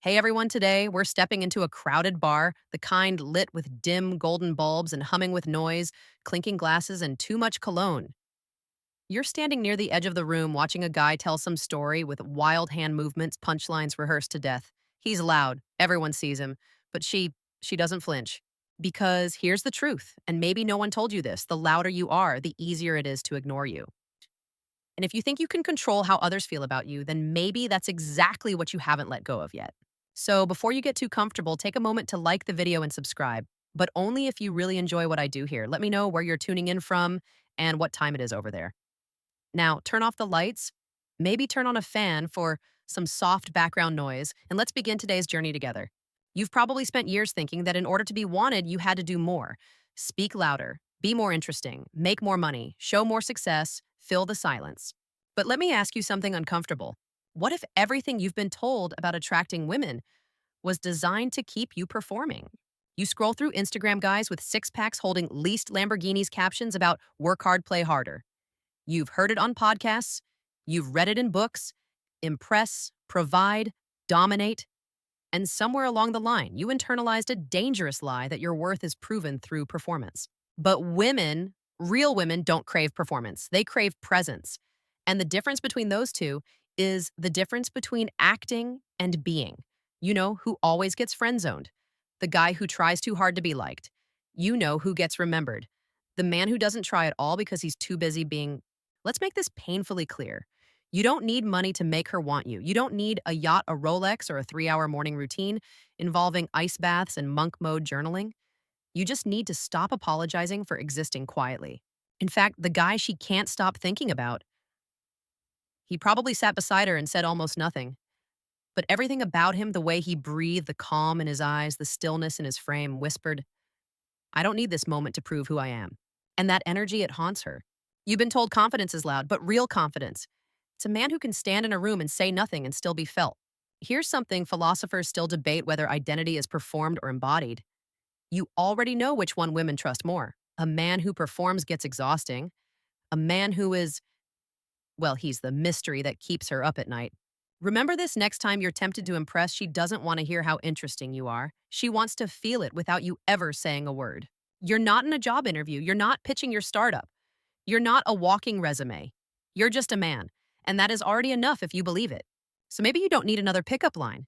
Hey everyone, today we're stepping into a crowded bar, the kind lit with dim golden bulbs and humming with noise, clinking glasses, and too much cologne. You're standing near the edge of the room watching a guy tell some story with wild hand movements, punchlines rehearsed to death. He's loud, everyone sees him, but she doesn't flinch. Because here's the truth, and maybe no one told you this, the louder you are, the easier it is to ignore you. And if you think you can control how others feel about you, then maybe that's exactly what you haven't let go of yet. So before you get too comfortable, take a moment to like the video and subscribe, but only if you really enjoy what I do here. Let me know where you're tuning in from and what time it is over there. Now, turn off the lights, maybe turn on a fan for some soft background noise, and let's begin today's journey together. You've probably spent years thinking that in order to be wanted, you had to do more. Speak louder, be more interesting, make more money, show more success, fill the silence. But let me ask you something uncomfortable. What if everything you've been told about attracting women was designed to keep you performing? You scroll through Instagram guys with six packs holding leased Lamborghinis captions about work hard, play harder. You've heard it on podcasts, you've read it in books, impress, provide, dominate, and somewhere along the line, you internalized a dangerous lie that your worth is proven through performance. But women, real women, don't crave performance. They crave presence. And the difference between those two is the difference between acting and being. You know who always gets friend zoned? The guy who tries too hard to be liked. You know who gets remembered. The man who doesn't try at all because he's too busy being. Let's make this painfully clear. You don't need money to make her want you. You don't need a yacht, a Rolex, or a 3 hour morning routine involving ice baths and monk mode journaling. You just need to stop apologizing for existing quietly. In fact, the guy she can't stop thinking about, he probably sat beside her and said almost nothing. But everything about him, the way he breathed, the calm in his eyes, the stillness in his frame, whispered, I don't need this moment to prove who I am. And that energy, it haunts her. You've been told confidence is loud, but real confidence. It's a man who can stand in a room and say nothing and still be felt. Here's something philosophers still debate whether identity is performed or embodied. You already know which one women trust more. A man who performs gets exhausting. A man who is, well, he's the mystery that keeps her up at night. Remember this next time you're tempted to impress, she doesn't want to hear how interesting you are. She wants to feel it without you ever saying a word. You're not in a job interview. You're not pitching your startup. You're not a walking resume. You're just a man. And that is already enough if you believe it. So maybe you don't need another pickup line.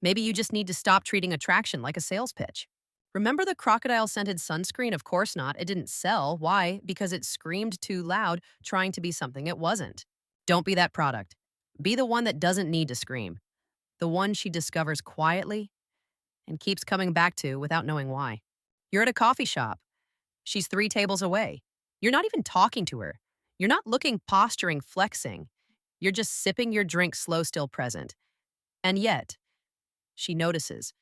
Maybe you just need to stop treating attraction like a sales pitch. Remember the crocodile-scented sunscreen? Of course not. It didn't sell. Why? Because it screamed too loud, trying to be something it wasn't. Don't be that product. Be the one that doesn't need to scream. The one she discovers quietly and keeps coming back to without knowing why. You're at a coffee shop. She's 3 tables away. You're not even talking to her. You're not looking, posturing, flexing. You're just sipping your drink, slow, still present. And yet, she notices.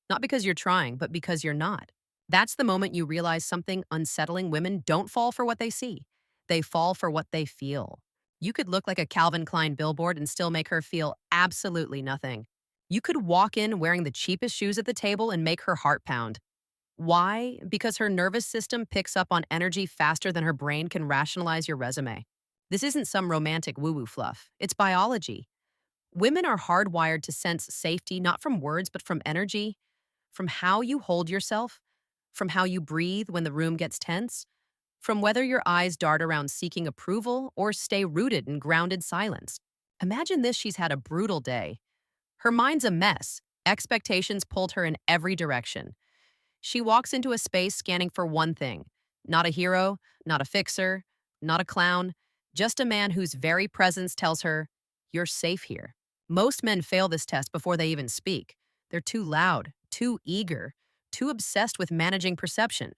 Not because you're trying, but because you're not. That's the moment you realize something unsettling. Women don't fall for what they see. They fall for what they feel. You could look like a Calvin Klein billboard and still make her feel absolutely nothing. You could walk in wearing the cheapest shoes at the table and make her heart pound. Why? Because her nervous system picks up on energy faster than her brain can rationalize your resume. This isn't some romantic woo-woo fluff. It's biology. Women are hardwired to sense safety not from words but from energy, from how you hold yourself, from how you breathe when the room gets tense, from whether your eyes dart around seeking approval or stay rooted in grounded silence. Imagine this: she's had a brutal day. Her mind's a mess. Expectations pulled her in every direction. She walks into a space scanning for one thing: not a hero, not a fixer, not a clown, just a man whose very presence tells her, you're safe here. Most men fail this test before they even speak. They're too loud, too eager, too obsessed with managing perception.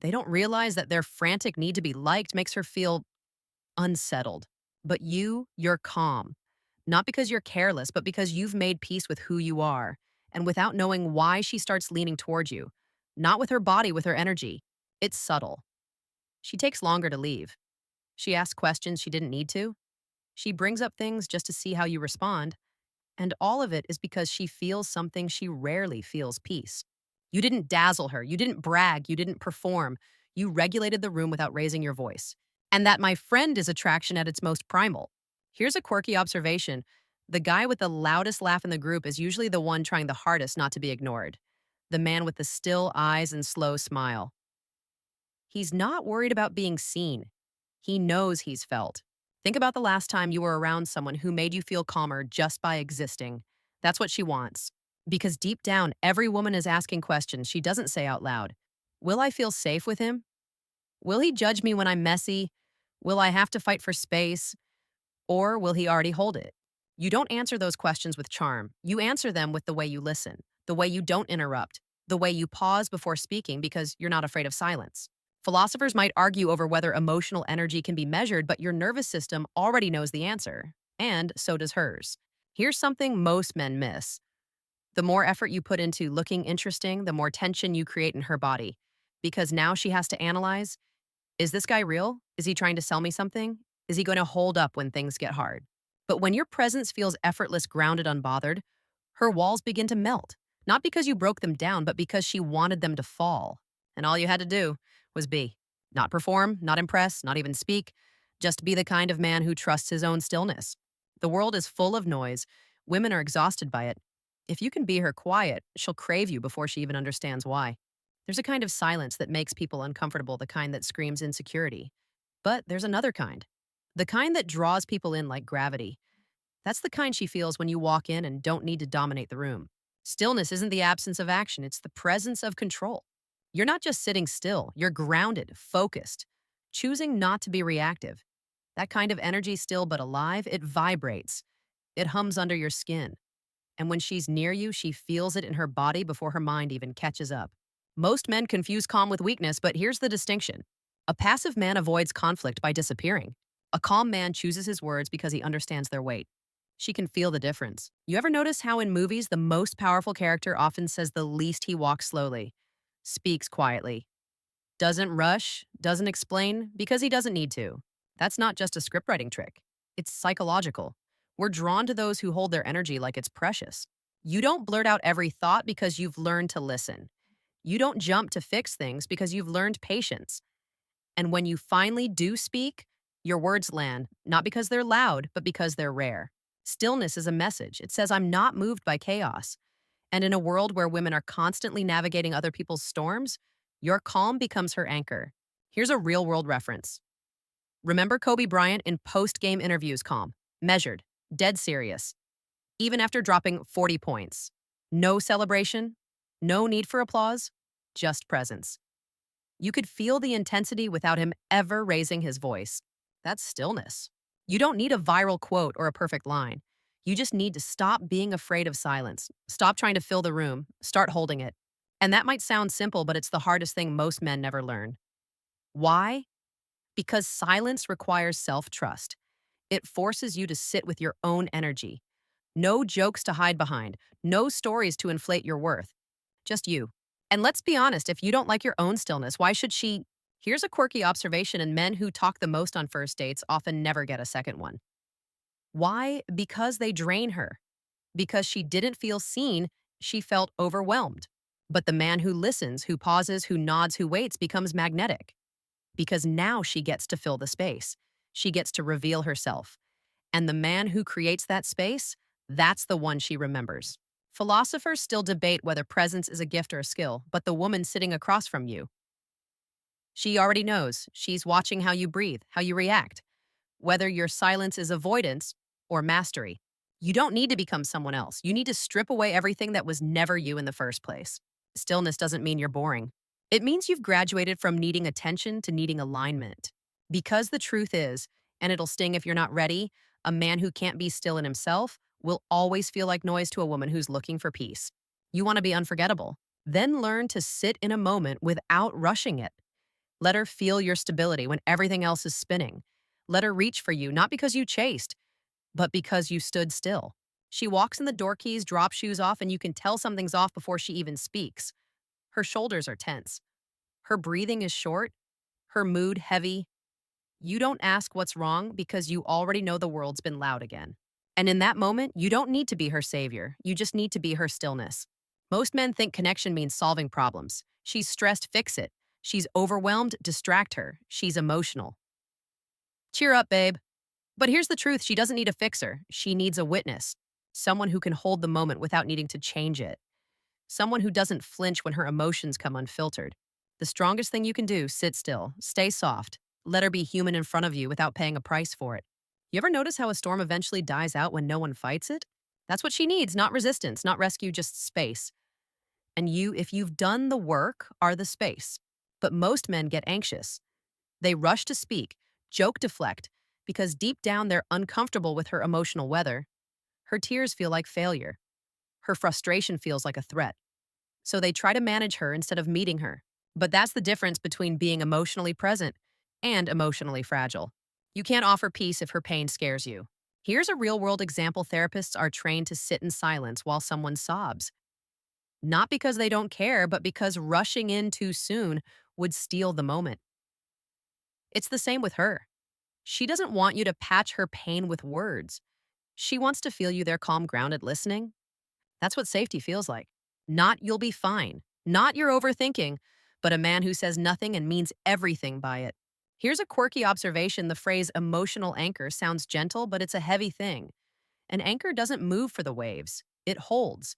They don't realize that their frantic need to be liked makes her feel unsettled. But you're calm. Not because you're careless, but because you've made peace with who you are. And without knowing why, she starts leaning toward you. Not with her body, with her energy. It's subtle. She takes longer to leave. She asks questions she didn't need to. She brings up things just to see how you respond. And all of it is because she feels something she rarely feels: peace. You didn't dazzle her. You didn't brag. You didn't perform. You regulated the room without raising your voice. And that, my friend, is attraction at its most primal. Here's a quirky observation. The guy with the loudest laugh in the group is usually the one trying the hardest not to be ignored. The man with the still eyes and slow smile. He's not worried about being seen. He knows he's felt. Think about the last time you were around someone who made you feel calmer just by existing. That's what she wants. Because deep down, every woman is asking questions she doesn't say out loud. Will I feel safe with him? Will he judge me when I'm messy? Will I have to fight for space? Or will he already hold it? You don't answer those questions with charm. You answer them with the way you listen, the way you don't interrupt, the way you pause before speaking because you're not afraid of silence. Philosophers might argue over whether emotional energy can be measured, but your nervous system already knows the answer, and so does hers. Here's something most men miss. The more effort you put into looking interesting, the more tension you create in her body. Because now she has to analyze, is this guy real? Is he trying to sell me something? Is he going to hold up when things get hard? But when your presence feels effortless, grounded, unbothered, her walls begin to melt. Not because you broke them down, but because she wanted them to fall. And all you had to do was be. Not perform, not impress, not even speak. Just be the kind of man who trusts his own stillness. The world is full of noise. Women are exhausted by it. If you can be her quiet, she'll crave you before she even understands why. There's a kind of silence that makes people uncomfortable, the kind that screams insecurity. But there's another kind. The kind that draws people in like gravity. That's the kind she feels when you walk in and don't need to dominate the room. Stillness isn't the absence of action, it's the presence of control. You're not just sitting still, you're grounded, focused, choosing not to be reactive. That kind of energy, still but alive, it vibrates. It hums under your skin. And when she's near you, she feels it in her body before her mind even catches up. Most men confuse calm with weakness, but here's the distinction. A passive man avoids conflict by disappearing. A calm man chooses his words because he understands their weight. She can feel the difference. You ever notice how in movies the most powerful character often says the least? He walks slowly, speaks quietly, doesn't rush, doesn't explain because he doesn't need to. That's not just a scriptwriting trick. It's psychological. We're drawn to those who hold their energy like it's precious. You don't blurt out every thought because you've learned to listen. You don't jump to fix things because you've learned patience. And when you finally do speak, your words land, not because they're loud, but because they're rare. Stillness is a message. It says, I'm not moved by chaos. And in a world where women are constantly navigating other people's storms, your calm becomes her anchor. Here's a real-world reference. Remember Kobe Bryant in post-game interviews, calm, measured, dead serious, even after dropping 40 points. No celebration, no need for applause, just presence. You could feel the intensity without him ever raising his voice. That's stillness. You don't need a viral quote or a perfect line. You just need to stop being afraid of silence. Stop trying to fill the room. Start holding it. And that might sound simple, but it's the hardest thing most men never learn. Why? Because silence requires self-trust. It forces you to sit with your own energy. No jokes to hide behind. No stories to inflate your worth. Just you. And let's be honest, if you don't like your own stillness, why should she? Here's a quirky observation, and men who talk the most on first dates often never get a second one. Why? Because they drain her. Because she didn't feel seen, she felt overwhelmed. But the man who listens, who pauses, who nods, who waits becomes magnetic. Because now she gets to fill the space. She gets to reveal herself. And the man who creates that space, that's the one she remembers. Philosophers still debate whether presence is a gift or a skill, but the woman sitting across from you, she already knows. She's watching how you breathe, how you react, whether your silence is avoidance or mastery. You don't need to become someone else. You need to strip away everything that was never you in the first place. Stillness doesn't mean you're boring. It means you've graduated from needing attention to needing alignment. Because the truth is, and it'll sting if you're not ready, a man who can't be still in himself will always feel like noise to a woman who's looking for peace. You want to be unforgettable. Then learn to sit in a moment without rushing it. Let her feel your stability when everything else is spinning. Let her reach for you, not because you chased, but because you stood still. She walks in the door keys, drops shoes off, and you can tell something's off before she even speaks. Her shoulders are tense. Her breathing is short. Her mood heavy. You don't ask what's wrong because you already know the world's been loud again. And in that moment, you don't need to be her savior. You just need to be her stillness. Most men think connection means solving problems. She's stressed, fix it. She's overwhelmed, distract her. She's emotional. Cheer up, babe. But here's the truth, she doesn't need a fixer. She needs a witness. someone who can hold the moment without needing to change it, someone who doesn't flinch when her emotions come unfiltered. The strongest thing you can do, sit still, stay soft, let her be human in front of you without paying a price for it. You ever notice how a storm eventually dies out when no one fights it? That's what she needs, not resistance, not rescue, just space. And you, if you've done the work, are the space. But most men get anxious. They rush to speak, joke deflect, because deep down they're uncomfortable with her emotional weather. Her tears feel like failure. Her frustration feels like a threat. So they try to manage her instead of meeting her. But that's the difference between being emotionally present and emotionally fragile. You can't offer peace if her pain scares you. Here's a real world example: therapists are trained to sit in silence while someone sobs. Not because they don't care, but because rushing in too soon would steal the moment. It's the same with her. She doesn't want you to patch her pain with words. She wants to feel you there, calm, grounded, listening. That's what safety feels like. Not "you'll be fine," not "you're overthinking," but a man who says nothing and means everything by it. Here's a quirky observation: the phrase emotional anchor sounds gentle, but it's a heavy thing. An anchor doesn't move for the waves, it holds,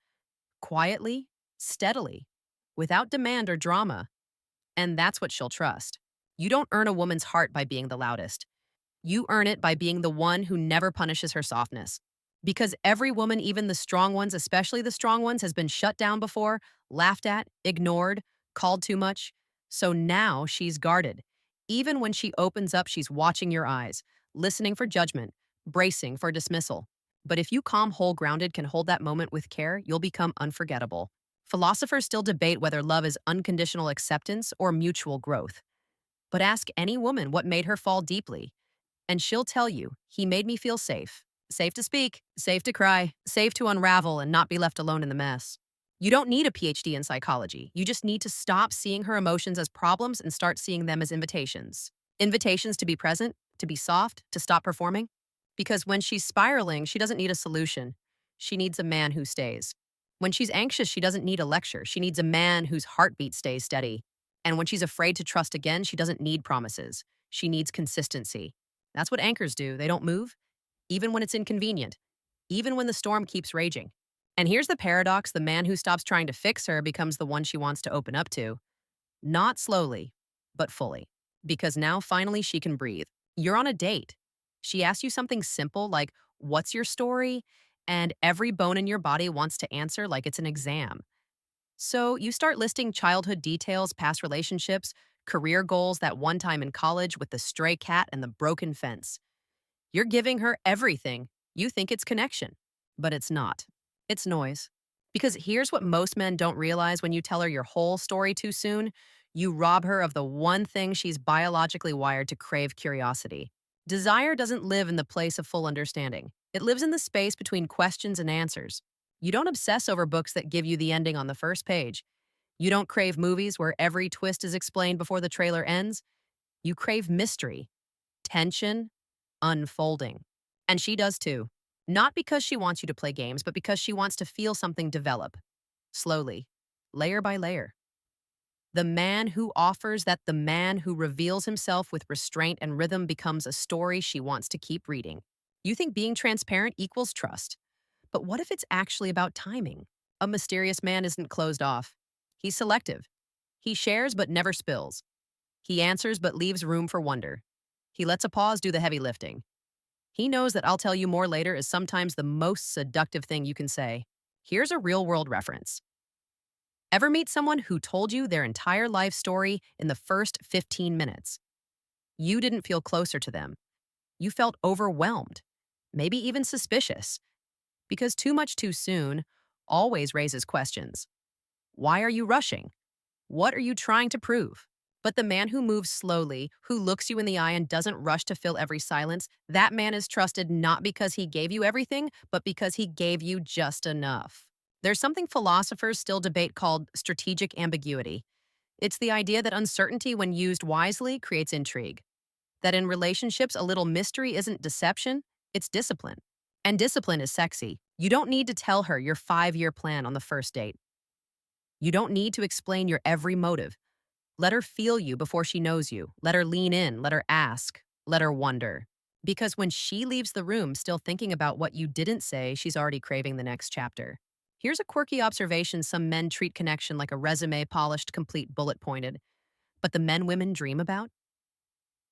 quietly, steadily, without demand or drama. And that's what she'll trust. You don't earn a woman's heart by being the loudest. You earn it by being the one who never punishes her softness. Because every woman, even the strong ones, especially the strong ones, has been shut down before, laughed at, ignored, called too much. So now she's guarded. Even when she opens up, she's watching your eyes, listening for judgment, bracing for dismissal. But if you, calm, whole, grounded, can hold that moment with care, you'll become unforgettable. Philosophers still debate whether love is unconditional acceptance or mutual growth. But ask any woman what made her fall deeply, and she'll tell you, "He made me feel safe. Safe to speak, safe to cry, safe to unravel and not be left alone in the mess." You don't need a PhD in psychology. You just need to stop seeing her emotions as problems and start seeing them as invitations. Invitations to be present, to be soft, to stop performing. Because when she's spiraling, she doesn't need a solution. She needs a man who stays. When she's anxious, she doesn't need a lecture. She needs a man whose heartbeat stays steady. And when she's afraid to trust again, she doesn't need promises. She needs consistency. That's what anchors do. They don't move, even when it's inconvenient, even when the storm keeps raging. And here's the paradox: the man who stops trying to fix her becomes the one she wants to open up to. Not slowly, but fully. Because now finally she can breathe. You're on a date. She asks you something simple like, "What's your story?" And every bone in your body wants to answer like it's an exam. So you start listing childhood details, past relationships, career goals, that one time in college with the stray cat and the broken fence. You're giving her everything. You think it's connection, but it's not. It's noise. Because here's what most men don't realize: when you tell her your whole story too soon, you rob her of the one thing she's biologically wired to crave: curiosity. Desire doesn't live in the place of full understanding. It lives in the space between questions and answers. You don't obsess over books that give you the ending on the first page. You don't crave movies where every twist is explained before the trailer ends. You crave mystery, tension, unfolding. And she does too. Not because she wants you to play games, but because she wants to feel something develop. Slowly, layer by layer. The man who offers that, the man who reveals himself with restraint and rhythm, becomes a story she wants to keep reading. You think being transparent equals trust. But what if it's actually about timing? A mysterious man isn't closed off. He's selective. He shares but never spills. He answers but leaves room for wonder. He lets a pause do the heavy lifting. He knows that "I'll tell you more later" is sometimes the most seductive thing you can say. Here's a real world reference. Ever meet someone who told you their entire life story in the first 15 minutes? You didn't feel closer to them. You felt overwhelmed, maybe even suspicious, because too much too soon always raises questions. Why are you rushing? What are you trying to prove? But the man who moves slowly, who looks you in the eye and doesn't rush to fill every silence, that man is trusted not because he gave you everything, but because he gave you just enough. There's something philosophers still debate called strategic ambiguity. It's the idea that uncertainty, when used wisely, creates intrigue. That in relationships, a little mystery isn't deception, it's discipline. And discipline is sexy. You don't need to tell her your 5-year plan on the first date. You don't need to explain your every motive. Let her feel you before she knows you. Let her lean in. Let her ask. Let her wonder. Because when she leaves the room still thinking about what you didn't say, she's already craving the next chapter. Here's a quirky observation: some men treat connection like a resume, polished, complete, bullet pointed. But the men women dream about?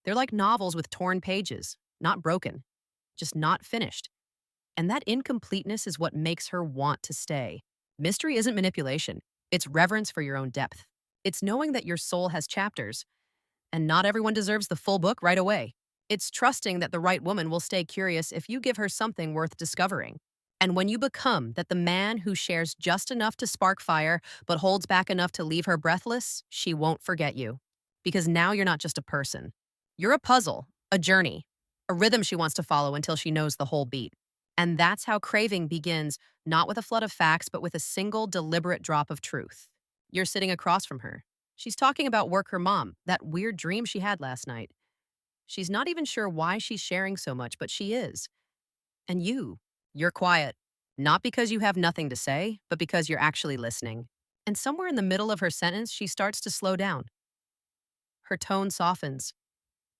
They're like novels with torn pages, not broken, just not finished. And that incompleteness is what makes her want to stay. Mystery isn't manipulation, it's reverence for your own depth. It's knowing that your soul has chapters, and not everyone deserves the full book right away. It's trusting that the right woman will stay curious if you give her something worth discovering. And when you become that the man who shares just enough to spark fire but holds back enough to leave her breathless, she won't forget you. Because now you're not just a person. You're a puzzle, a journey, a rhythm she wants to follow until she knows the whole beat. And that's how craving begins, not with a flood of facts, but with a single deliberate drop of truth. You're sitting across from her. She's talking about work, her mom, that weird dream she had last night. She's not even sure why she's sharing so much, but she is. And you're quiet. Not because you have nothing to say, but because you're actually listening. And somewhere in the middle of her sentence, she starts to slow down. Her tone softens.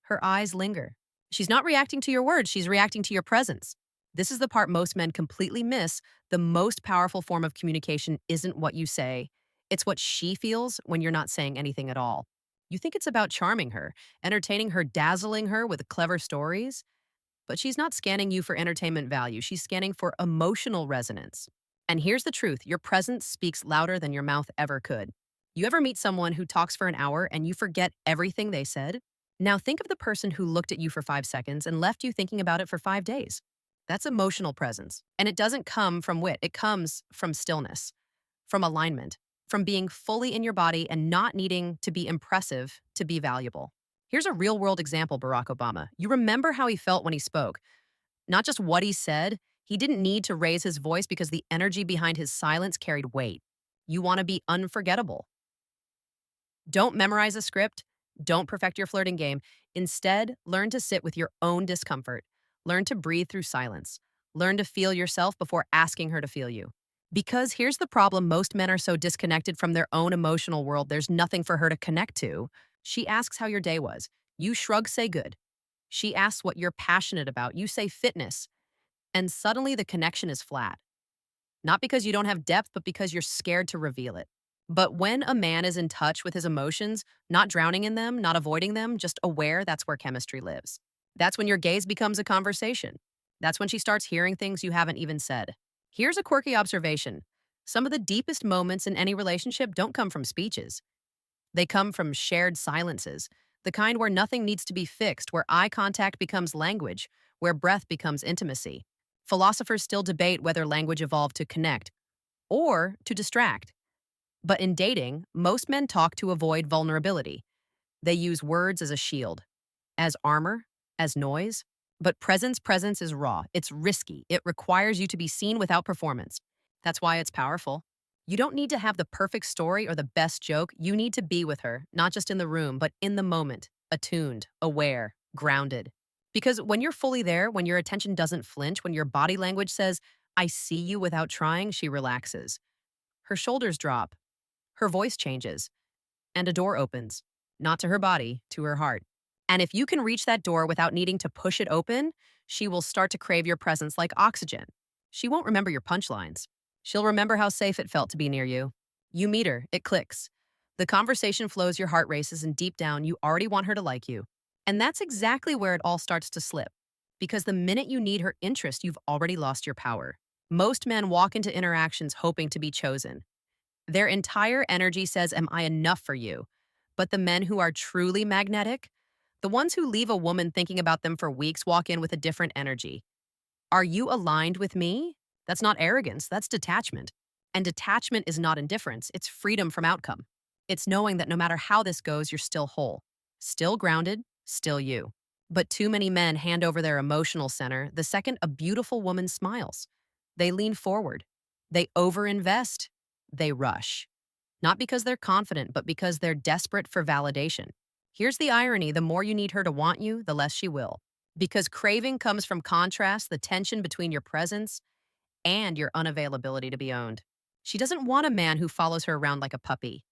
Her eyes linger. She's not reacting to your words, she's reacting to your presence. This is the part most men completely miss. The most powerful form of communication isn't what you say, it's what she feels when you're not saying anything at all. You think it's about charming her, entertaining her, dazzling her with clever stories, but she's not scanning you for entertainment value. She's scanning for emotional resonance. And here's the truth: your presence speaks louder than your mouth ever could. You ever meet someone who talks for an hour and you forget everything they said? Now think of the person who looked at you for 5 seconds and left you thinking about it for 5 days. That's emotional presence. And it doesn't come from wit, it comes from stillness, from alignment, from being fully in your body and not needing to be impressive to be valuable. Here's a real world example: Barack Obama. You remember how he felt when he spoke, not just what he said. He didn't need to raise his voice because the energy behind his silence carried weight. You want to be unforgettable. Don't memorize a script. Don't perfect your flirting game. Instead, learn to sit with your own discomfort. Learn to breathe through silence. Learn to feel yourself before asking her to feel you. Because here's the problem: most men are so disconnected from their own emotional world, there's nothing for her to connect to. She asks how your day was. You shrug, say good. She asks what you're passionate about. You say fitness. And suddenly the connection is flat. Not because you don't have depth, but because you're scared to reveal it. But when a man is in touch with his emotions, not drowning in them, not avoiding them, just aware, that's where chemistry lives. That's when your gaze becomes a conversation. That's when she starts hearing things you haven't even said. Here's a quirky observation: some of the deepest moments in any relationship don't come from speeches. They come from shared silences, the kind where nothing needs to be fixed, where eye contact becomes language, where breath becomes intimacy. Philosophers still debate whether language evolved to connect or to distract. But in dating, most men talk to avoid vulnerability. They use words as a shield, as armor, as noise. But presence is raw. It's risky. It requires you to be seen without performance. That's why it's powerful. You don't need to have the perfect story or the best joke. You need to be with her, not just in the room, but in the moment, attuned, aware, grounded. Because when you're fully there, when your attention doesn't flinch, when your body language says, I see you without trying, she relaxes. Her shoulders drop, her voice changes, and a door opens, not to her body, to her heart. And if you can reach that door without needing to push it open, she will start to crave your presence like oxygen. She won't remember your punchlines. She'll remember how safe it felt to be near you. You meet her, it clicks. The conversation flows, your heart races, and deep down, you already want her to like you. And that's exactly where it all starts to slip. Because the minute you need her interest, you've already lost your power. Most men walk into interactions hoping to be chosen. Their entire energy says, am I enough for you? But the men who are truly magnetic, the ones who leave a woman thinking about them for weeks, walk in with a different energy. Are you aligned with me? That's not arrogance, that's detachment. And detachment is not indifference, it's freedom from outcome. It's knowing that no matter how this goes, you're still whole, still grounded, still you. But too many men hand over their emotional center the second a beautiful woman smiles. They lean forward, they overinvest, they rush. Not because they're confident, but because they're desperate for validation. Here's the irony: the more you need her to want you, the less she will. Because craving comes from contrast, the tension between your presence and your unavailability to be owned. She doesn't want a man who follows her around like a puppy.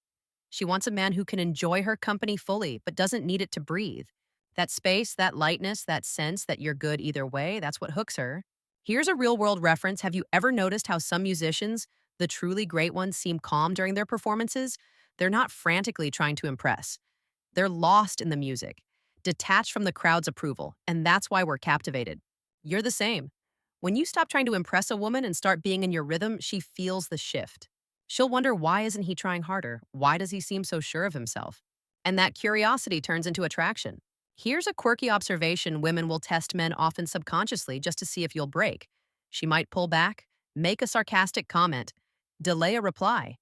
She wants a man who can enjoy her company fully, but doesn't need it to breathe. That space, that lightness, that sense that you're good either way, that's what hooks her. Here's a real world reference. Have you ever noticed how some musicians, the truly great ones, seem calm during their performances? They're not frantically trying to impress. They're lost in the music, detached from the crowd's approval, and that's why we're captivated. You're the same. When you stop trying to impress a woman and start being in your rhythm, she feels the shift. She'll wonder, why isn't he trying harder? Why does he seem so sure of himself? And that curiosity turns into attraction. Here's a quirky observation women will test men often subconsciously just to see if you'll break. She might pull back, make a sarcastic comment, delay a reply.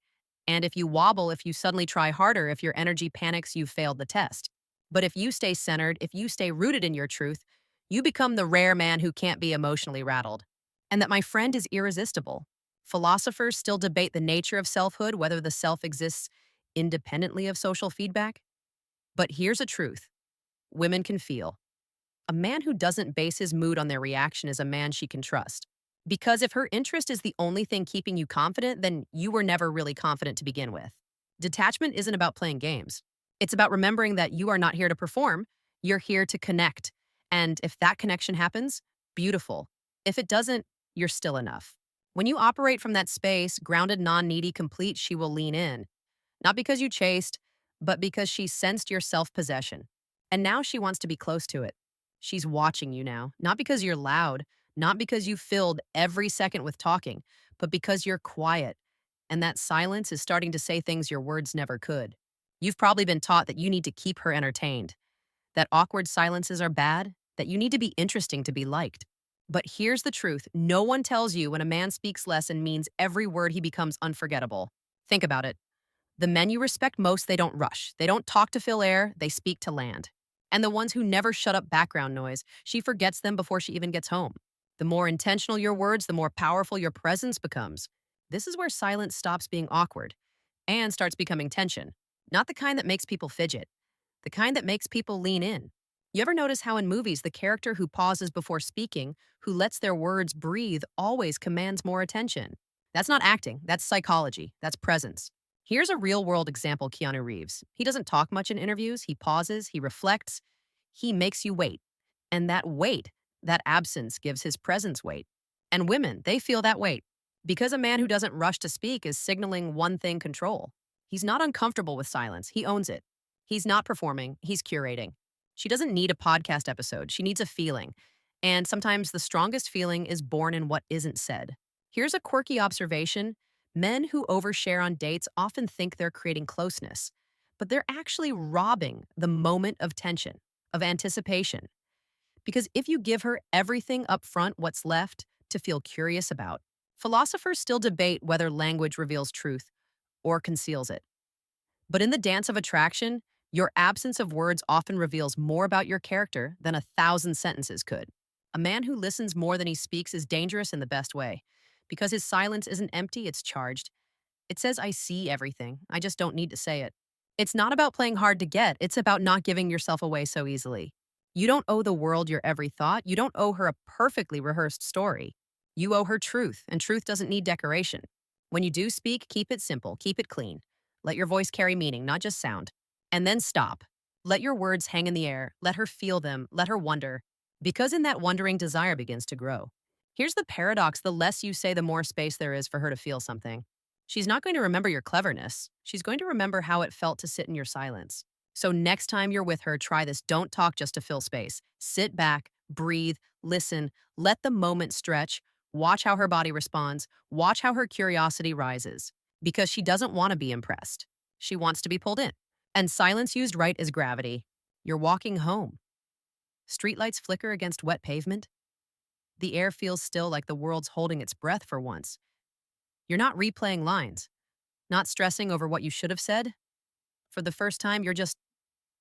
And if you wobble, if you suddenly try harder, if your energy panics, you've failed the test. But if you stay centered, if you stay rooted in your truth, you become the rare man who can't be emotionally rattled. And that, my friend, is irresistible. Philosophers still debate the nature of selfhood, whether the self exists independently of social feedback. But here's a truth women can feel. A man who doesn't base his mood on their reaction is a man she can trust. Because if her interest is the only thing keeping you confident, then you were never really confident to begin with. Detachment isn't about playing games. It's about remembering that you are not here to perform, you're here to connect. And if that connection happens, beautiful. If it doesn't, you're still enough. When you operate from that space, grounded, non needy, complete, she will lean in. Not because you chased, but because she sensed your self possession. And now she wants to be close to it. She's watching you now, not because you're loud, not because you filled every second with talking, but because you're quiet. And that silence is starting to say things your words never could. You've probably been taught that you need to keep her entertained, that awkward silences are bad, that you need to be interesting to be liked. But here's the truth no one tells you when a man speaks less and means every word he becomes unforgettable. Think about it. The men you respect most, they don't rush. They don't talk to fill air, they speak to land. And the ones who never shut up background noise, she forgets them before she even gets home. The more intentional your words, the more powerful your presence becomes. This is where silence stops being awkward and starts becoming tension. Not the kind that makes people fidget, the kind that makes people lean in. You ever notice how in movies the character who pauses before speaking, who lets their words breathe, always commands more attention? That's not acting, that's psychology, that's presence. Here's a real world example: Keanu Reeves. He doesn't talk much in interviews, he pauses, he reflects, he makes you wait. And that weight, that absence, gives his presence weight. And women, they feel that weight. Because a man who doesn't rush to speak is signaling one thing: control. He's not uncomfortable with silence, he owns it. He's not performing, he's curating. She doesn't need a podcast episode, she needs a feeling. And sometimes the strongest feeling is born in what isn't said. Here's a quirky observation: men who overshare on dates often think they're creating closeness, but they're actually robbing the moment of tension, of anticipation. Because if you give her everything up front, what's left to feel curious about? Philosophers still debate whether language reveals truth or conceals it. But in the dance of attraction, your absence of words often reveals more about your character than 1,000 sentences could. A man who listens more than he speaks is dangerous in the best way, because his silence isn't empty, it's charged. It says, I see everything, I just don't need to say it. It's not about playing hard to get, it's about not giving yourself away so easily. You don't owe the world your every thought, you don't owe her a perfectly rehearsed story. You owe her truth, and truth doesn't need decoration. When you do speak, keep it simple, keep it clean. Let your voice carry meaning, not just sound. And then stop. Let your words hang in the air, let her feel them, let her wonder. Because in that wondering, desire begins to grow. Here's the paradox: the less you say, the more space there is for her to feel something. She's not going to remember your cleverness. She's going to remember how it felt to sit in your silence. So next time you're with her, try this. Don't talk just to fill space. Sit back, breathe, listen, let the moment stretch. Watch how her body responds. Watch how her curiosity rises. Because she doesn't want to be impressed. She wants to be pulled in. And silence used right is gravity. You're walking home. Streetlights flicker against wet pavement. The air feels still, like the world's holding its breath for once. You're not replaying lines, not stressing over what you should have said. For the first time, you're just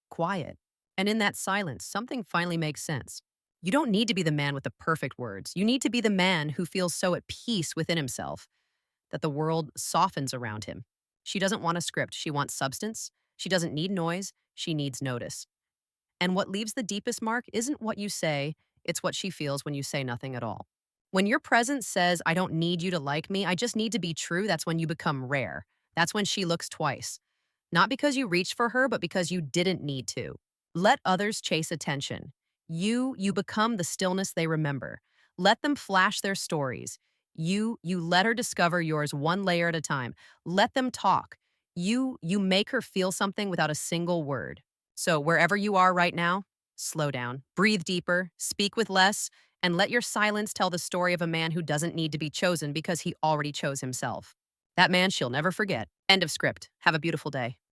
quiet. And in that silence, something finally makes sense. You don't need to be the man with the perfect words. You need to be the man who feels so at peace within himself that the world softens around him. She doesn't want a script, she wants substance. She doesn't need noise, she needs notice. And what leaves the deepest mark isn't what you say, it's what she feels when you say nothing at all. When your presence says, I don't need you to like me, I just need to be true, that's when you become rare. That's when she looks twice. Not because you reached for her, but because you didn't need to. Let others chase attention. You become the stillness they remember. Let them flash their stories. You let her discover yours one layer at a time. Let them talk. You make her feel something without a single word. So wherever you are right now, slow down, breathe deeper, speak with less, and let your silence tell the story of a man who doesn't need to be chosen because he already chose himself. That man she'll never forget. End of script. Have a beautiful day.